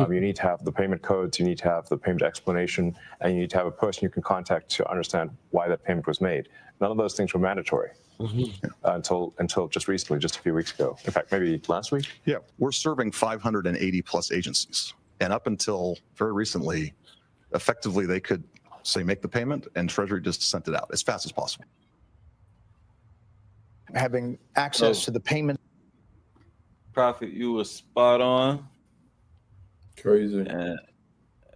You need to have the payment codes, you need to have the payment explanation, and you need to have a person you can contact to understand why that payment was made. None of those things were mandatory until just recently, just a few weeks ago. In fact, maybe last week. Yeah, we're serving 580 plus agencies, and up until very recently, effectively they could say make the payment, and Treasury just sent it out as fast as possible. Having access to the payment. Prophet, you were spot on. Crazy.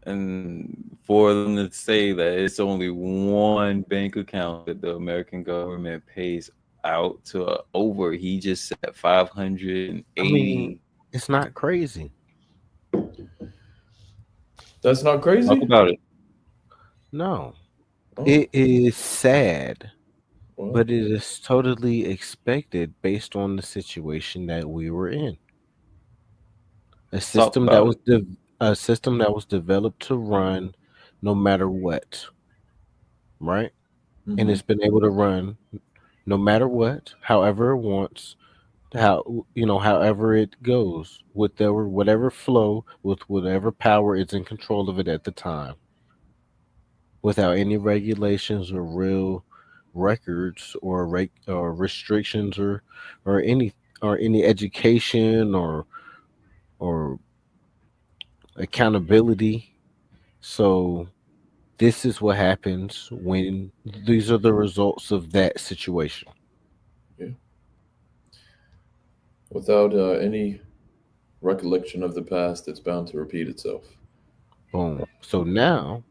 And for them to say that it's only one bank account that the American government pays out to over, he just said 580. It's not crazy. That's not crazy? Talk about it. No. Oh. It is sad, Well, but it is totally expected based on the situation that we were in. A system that was developed to run no matter what, right? And it's been able to run no matter what, however it wants, however it goes, with whatever flow, with whatever power is in control of it at the time, without any regulations or real records or restrictions or any education or accountability. So this is what happens when these are the results of that situation. Without any recollection of the past, it's bound to repeat itself. Boom. So now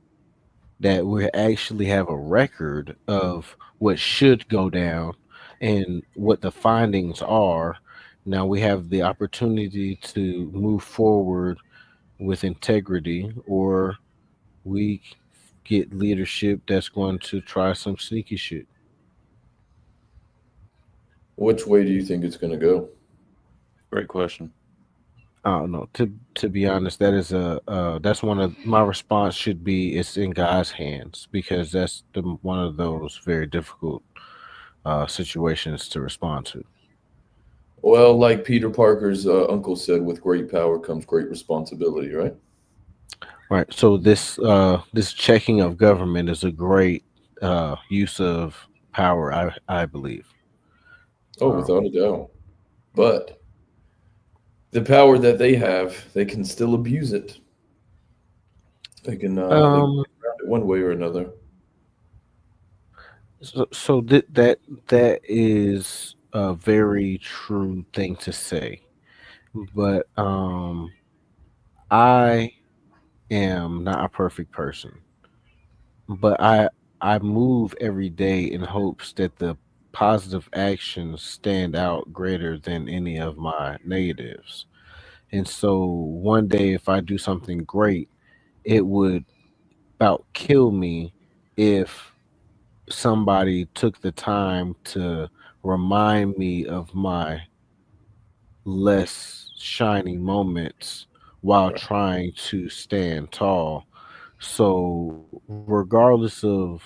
that we actually have a record of what should go down and what the findings are, now we have the opportunity to move forward with integrity, or we get leadership that's going to try some sneaky shit. Which way do you think it's going to go? Great question. I don't know. To be honest, that is that's one of my response should be it's in God's hands, because that's one of those very difficult situations to respond to. Well, like Peter Parker's uncle said, with great power comes great responsibility, right? Right. So this checking of government is a great use of power, I believe. Oh, without a doubt. But the power that they have, they can still abuse it. They can get around it one way or another. So that is a very true thing to say, but I am not a perfect person, but I move every day in hopes that the positive actions stand out greater than any of my negatives. And so one day, if I do something great, it would about kill me if somebody took the time to remind me of my less shining moments while Right. trying to stand tall. So, regardless of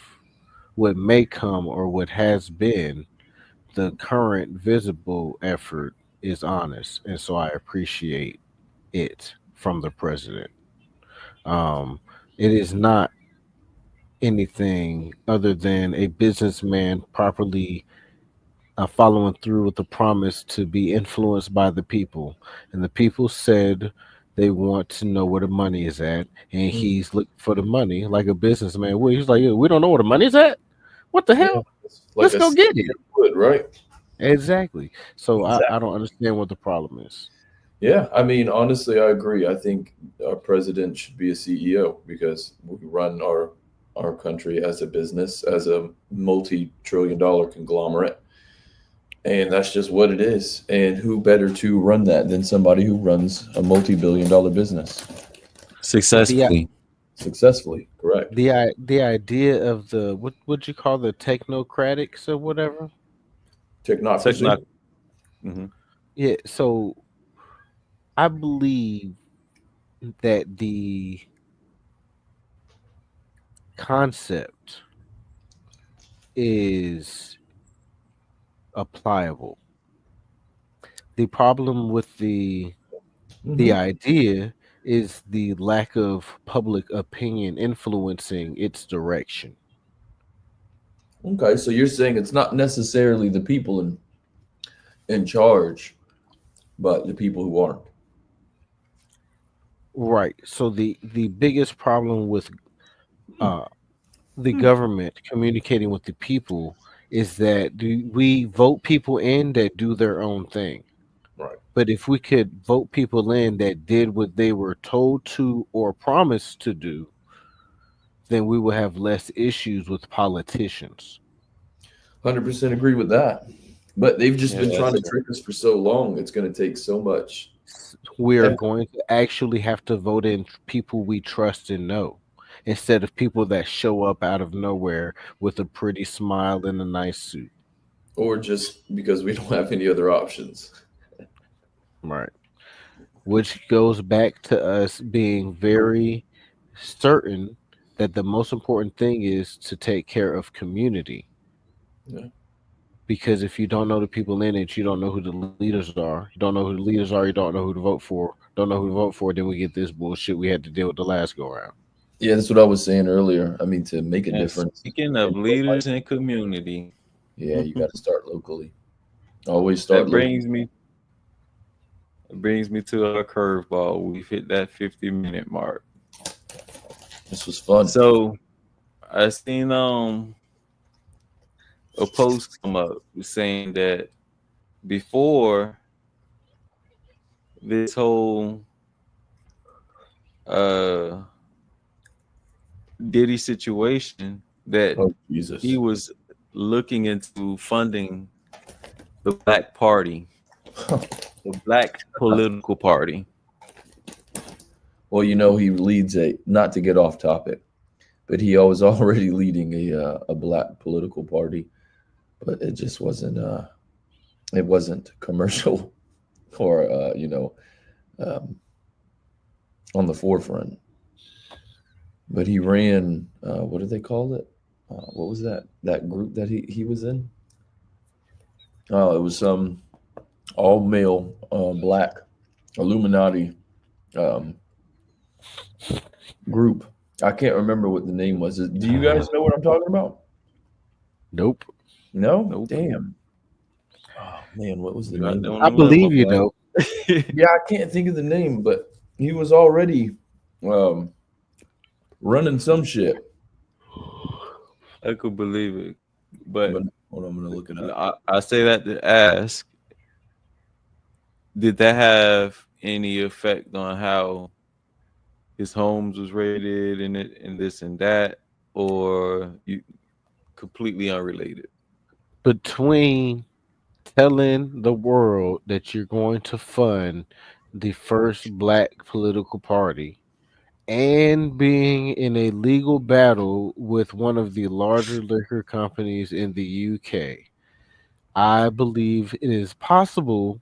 what may come or what has been, the current visible effort is honest. And so I appreciate it from the president. Um, it is not anything other than a businessman properly following through with the promise to be influenced by the people. And the people said they want to know where the money is at, and Mm. he's looking for the money like a businessman. He's like, "Yeah, we don't know where the money's at. What the Yeah, hell? it's like Let's a go get it." scavenger would, right? Exactly. So I Exactly. don't understand what the problem is. Yeah, I mean, honestly, I agree. I think our president should be a CEO because we run our country as a business, as a multi-trillion-dollar conglomerate, and that's just what it is. And who better to run that than somebody who runs a multi-billion-dollar business But the Successfully. successfully? Correct. the idea of the what would you call the technocratics or whatever? Technocracy. Techno. Hmm. Yeah. So I believe that the concept is applicable. The problem with the Hmm. idea is the lack of public opinion influencing its direction. Okay, so you're saying it's not necessarily the people in charge, but the people who aren't. Right. So the biggest problem with uh, the government communicating with the people is that we vote people in that do their own thing. Right. But if we could vote people in that did what they were told to or promised to do, then we would have less issues with politicians. 100% agree with that. But they've just Yeah, been trying that's to true. trick us for so long. It's going to take so much. We are And, going to actually have to vote in people we trust and know, instead of people that show up out of nowhere with a pretty smile and a nice suit. or just because we don't have any other options. Right. Which goes back to us being very certain that the most important thing is to take care of community. Yeah. Because if you don't know the people in it, you don't know who the leaders are. You don't know who the leaders are. You don't know who to vote for. Don't know who to vote for. Then we get this bullshit we had to deal with the last go around. Yeah, that's what I was saying earlier. I mean, to make a And difference speaking in of real life, leaders and community, yeah, you got to start locally. Always that start locally. brings me to our curveball. We've hit that 50-minute mark. This was fun. So I seen a post come up saying that before this whole uh Diddy situation, that Oh Jesus. he was looking into funding the Black Party, the Black political party. Well, he leads a, not to get off topic, but he was already leading a black political party, but it just wasn't it wasn't commercial or um, on the forefront. But he ran what did they call it? What was that group that he was in? Oh, it was some all male black Illuminati um, group. I can't remember what the name was. Do you guys know what I'm talking about? Nope. No? Nope. Damn. Oh man, what was the You got name? that on I the believe level, you boy. though. Yeah, I can't think of the name, but he was already running some shit. I could believe it. But But hold on, I'm gonna look it up. I say that to ask, did that have any effect on how his homes was rated and it and this and that, or you completely unrelated? Between telling the world that you're going to fund the first black political party and being in a legal battle with one of the larger liquor companies in the UK, I believe it is possible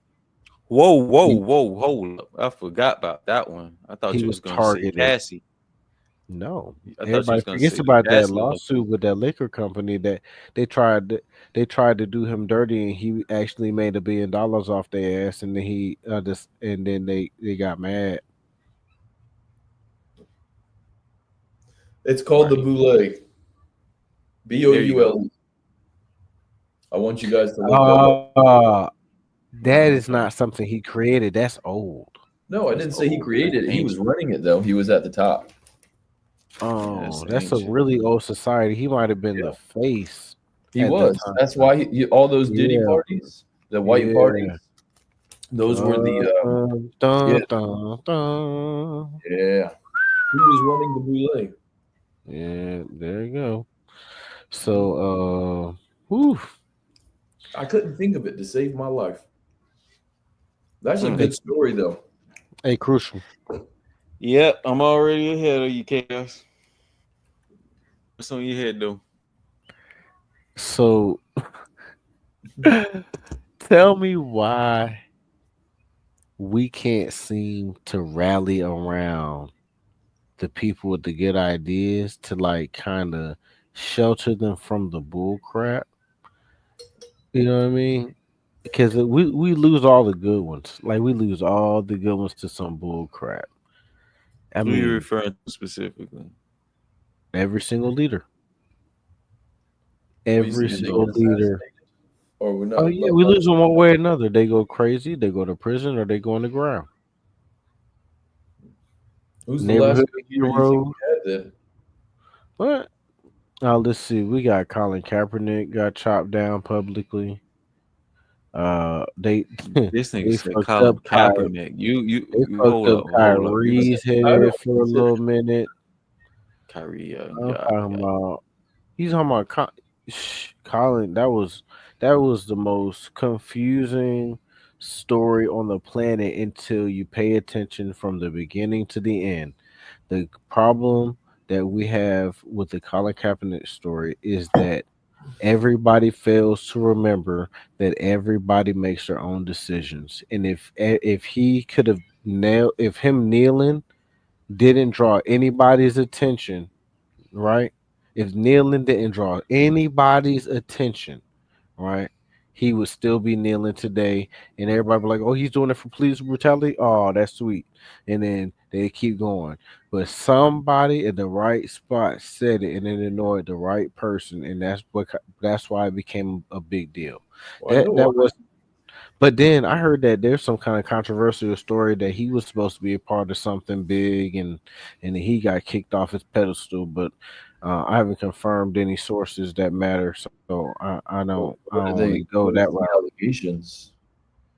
he, Whoa, hold up. I forgot about that one. I thought he you was was gonna say targeted. Cassie. No, I thought you everybody was gonna forgets say the about that Cassie lawsuit lawsuit. with that liquor company that they tried to, they tried to do him dirty, and he actually made $1 billion off their ass, and then and then they got mad. It's called the Right. Boule. There you go. Boule. I want you guys to look that up. That is not Okay. something he created. That's old. No, I That's didn't say he old. That's created it. He was ancient. running it though. He was at the top. Yeah, Oh, that's that's a ancient. really old society. He might have been Yeah, the face he at the was. time. That's why all those Diddy Yeah, parties, the white yeah. parties, those were the Dun, yeah, dun, dun, dun. yeah. He was running the Boule. Yeah, there you go. So, whew, I couldn't think of it to save my life. That's a Mm. good story though. a crucial. Yep, I'm already ahead of you, Chaos. What's on your head though? So, tell me why we can't seem to rally around the people with the good ideas to like kind of shelter them from the bull crap. You know what I mean? Because we lose all the good ones. Like we lose all the good ones to some bull crap. I Who you mean, referring to specifically? every single leader, Well, you every saying they get single leader. assassinated, or we're Oh not? yeah, we lose them one way or another. They go crazy, they go to prison, or they go on the ground. Who's the last Neighborhood good leader you think hero. we had then? What? Now let's see. We got Colin Kaepernick got chopped down publicly. They This nigga they said fucked up Colin Kaepernick. You Fucked up hold up. You said Kyrie's I head don't. for a little minute. Kyrie. I'm talking about. He's talking about Colin. That was the most confusing story on the planet until you pay attention from the beginning to the end. The problem that we have with the Colin Kaepernick story is that everybody fails to remember that everybody makes their own decisions, and if he could have nailed, if him kneeling didn't draw anybody's attention, right? If kneeling didn't draw anybody's attention, right? He would still be kneeling today, and everybody be like, "Oh, he's doing it for police brutality. Oh, that's sweet." And then they keep going. But somebody in the right spot said it, and it annoyed the right person, and that's why it became a big deal. Well, I That know why. that was. But then I heard that there's some kind of controversial story that he was supposed to be a part of something big, and he got kicked off his pedestal. But I haven't confirmed any sources that matter, so I What don't are really they? go What is that the route. allegations?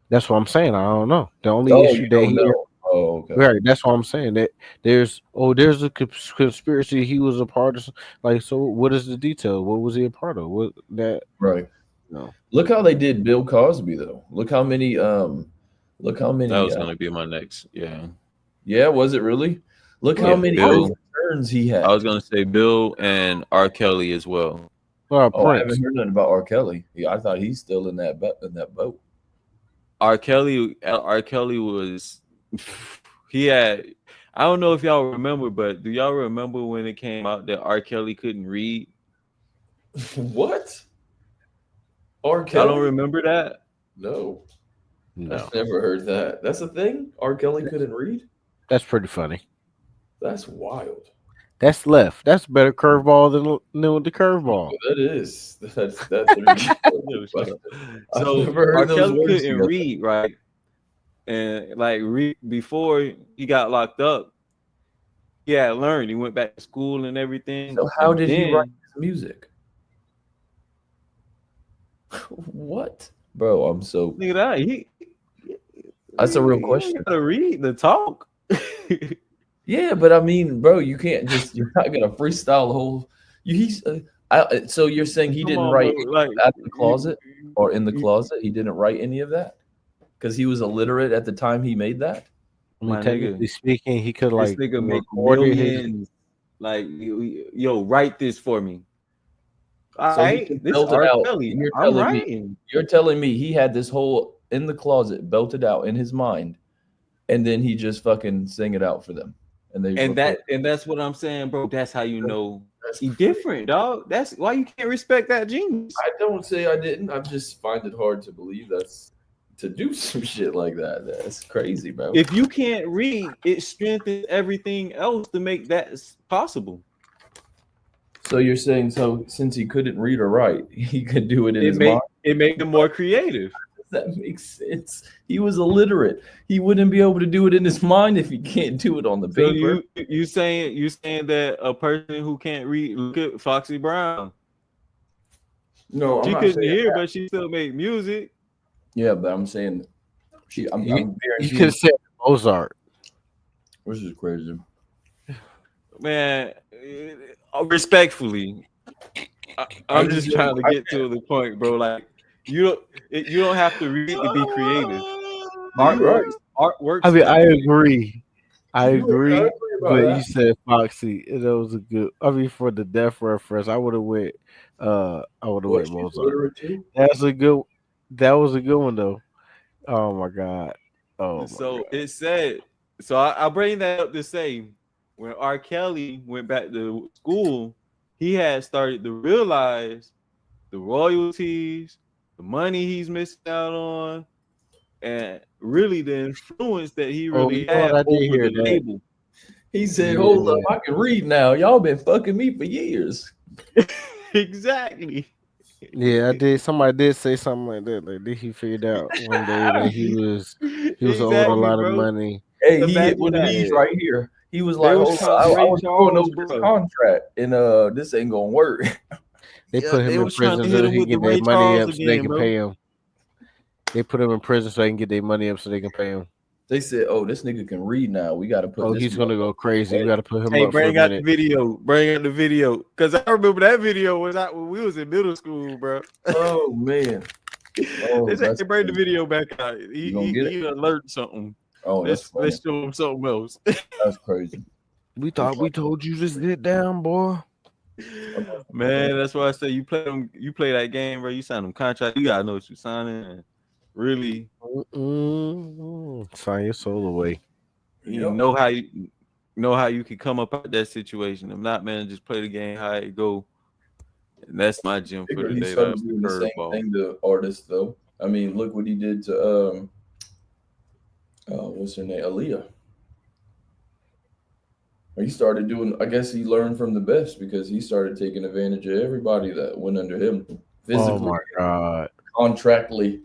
That's what I'm saying. I don't know. The only Oh, you issue they don't hear, know. Oh, okay. right? That's what I'm saying. That there's a conspiracy. He was a part of. Like, so what is the detail? What was he a part of? What that? Right. No. Look how they did Bill Cosby though. Look how That many was gonna be my next. Yeah, yeah, was it really? Look how yeah. many Bill. overturns he I was had. gonna say Bill and R. Kelly as well. Oh, I Prince. haven't heard nothing about R. Kelly. Yeah, I thought he's still in that boat. R. Kelly was. He had. I don't know if y'all remember, but do y'all remember when it came out that R. Kelly couldn't read? What? R. Y'all don't Kelly? remember that? No. No, I've never heard that. That's a thing? R. Kelly couldn't read? that's pretty funny. That's wild. That's left. That's better curveball than with the curveball. That is. That's Yo, but shut up. I've So never R. heard those Kelly words couldn't together. read, right? And like before he got locked up, he had learned. He went back to school and everything. So how And did he write then his music? What? Bro, I'm so look at that. that's a real He question. ain't gotta read the talk. Yeah, but I mean, bro, you're not gonna freestyle the whole. So you're saying he Come didn't on, write bro. Like at the closet or in the you- closet? He didn't write any of that because he was illiterate at the time he made that. I mean, my technically nigga, speaking, he could this like nigga make recorded his. millions. Like, yo, write this for me. All So he right, just this belted R. out. Kelly. You're I'm telling me, writing. he had this whole in the closet belted out in his mind, and then he just fucking sang it out for them, and they And that's what I'm saying, bro. That's how you know That's he crazy. different, dog. That's why you can't respect that genius. I don't say I didn't. I just find it hard to believe that's to do some shit like that. That's crazy, bro. If you can't read, it strengthens everything else to make that possible. So you're saying so since he couldn't read or write, he could do it in his mind? It make them more creative. That makes sense. He was illiterate. He wouldn't be able to do it in his mind if he can't do it on the So paper. you saying that a person who can't read, look at Foxy Brown. No, I'm She not couldn't saying hear, that. but she still made music. Yeah, but I'm saying I'm You guaranteeing could have said Mozart. this is crazy. Man, respectfully, I'm just trying to get to the point, bro. Like you don't have to read to be creative. Art works. I mean, I that way. agree. I You agree. agree about But that. you said Foxy, and that was a good. I mean, for the death reference, I would have went. I would have What, went she's Mozart. illiterate too? That's a good. That was a good one though. Oh my god. Oh my So god. it said. So I bring that up to say, when R. Kelly went back to school, he had started to realize the royalties, the money he's missing out on, and really the influence that he Oh, really you know what? had I did over hear the that. label. He said, Yeah. "Hold up, I can read now. Y'all been fucking me for years." Exactly. Yeah, I did. Somebody did say something like that. Like, did he figured out one day that he was owed a Exactly, lot of bro. money. Hey, he hit Imagine one of these that. right here. He was They like, was "Hold trying up, to I Ray was going Charles, over this bro. contract, and this ain't gonna work." They Yeah, put him they in was trying prison to hit so him he with the get their Ray money Charles up so they again, can bro. pay him. They put him in prison so they can get their money up so they can pay him. They said, "Oh, this nigga can read now. We got to put Oh, this." he's gonna go crazy. You got to put him Hey, up for a bring out the minute. video. Bring out the video. Because I remember that video was out when we was in middle school, bro. Oh man. Oh, They said, that's "Hey, bring the crazy. video back out. You gonna get it? He done learned something. Oh, that's funny. Let's show him something else." That's crazy. We thought we told you to sit down, boy. Man, that's why I say you play that game, bro. You sign them contract. You gotta know what you're signing. And really, Sign your soul away. you know how you can come up out that situation. If not, man, just play the game how it go. And that's my gym for the He day. started That's the doing the same curveball. thing to artists, though. I mean, look what he did to what's her name, Aaliyah. He started doing. I guess he learned from the best because he started taking advantage of everybody that went under him Oh physically, my god. contractually.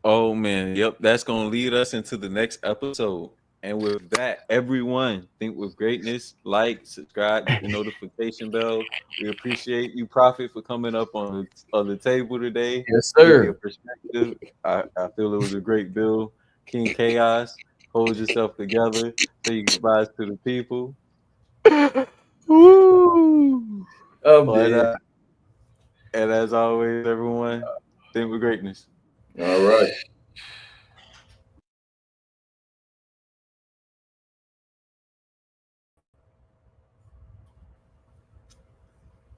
Oh man, yep. That's gonna lead us into the next episode. And with that, everyone, think with greatness, like, subscribe, hit the notification bell. We appreciate you, Prophet, for coming up on the table today. Yes, Give your sir. perspective. I feel it was a great bill. King Chaos, hold yourself together. Say goodbyes to the people. Woo! I'm But, dead. and as always, everyone, think with greatness. All right.